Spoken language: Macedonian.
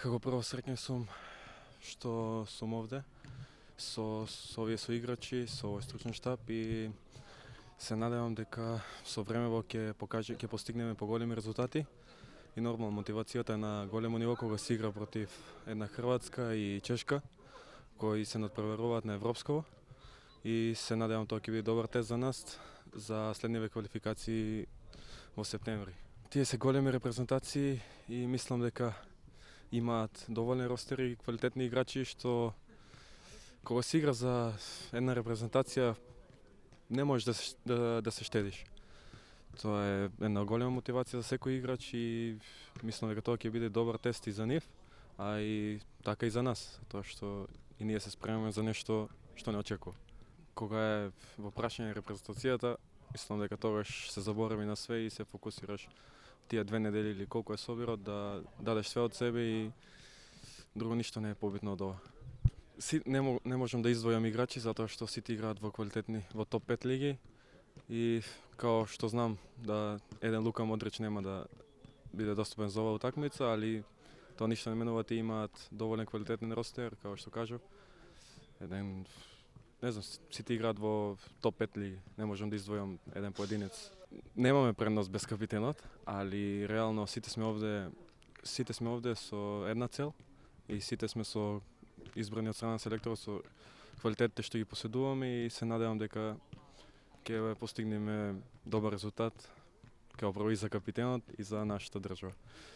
Како прво среќен сум што сум овде со овие соиграчи, со овој стручен штаб и се надевам дека со времево ќе постигнеме поголеми резултати и нормално мотивацијата е на големо ниво кога се игра против една Хрватска и Чешка кои се надпреваруваат на европско и се надевам тоа ќе биде добар тест за нас за следниве квалификации во септември. Тие се големи репрезентации и мислам дека имаат доволен ростер и квалитетни играчи што кога се игра за една репрезентација не можеш да се штедиш. Тоа е една голема мотивација за секој играч и мислам дека тоа ќе биде добар тест и за нив, а и така и за нас, тоа што и ние се спремаме за нешто што не очекува. Кога е во прашање репрезентацијата, мислам дека тогаш се заборави на све и се фокусираш тие 2 недели или колку е собирот да дадеш све од себе и друго ништо не е побитно од ова. Не можам да издвојам играчи затоа што сите играат во топ 5 лиги и као што знам да еден Лука Модрич нема да биде достапен за оваа утакмица, али тоа ништо не менува, тие имаат доволен квалитетен ростер, као што кажав. Не знам, сите играат во топ 5 лиги, не можам да издвојам еден поединец. Немаме предност без капитенот, али реално сите сме овде со една цел и сите сме со избрани од страна на селекторот со квалитетите што ги поседуваме и се надевам дека ќе постигнеме добар резултат како прво и за капитенот и за нашата држава.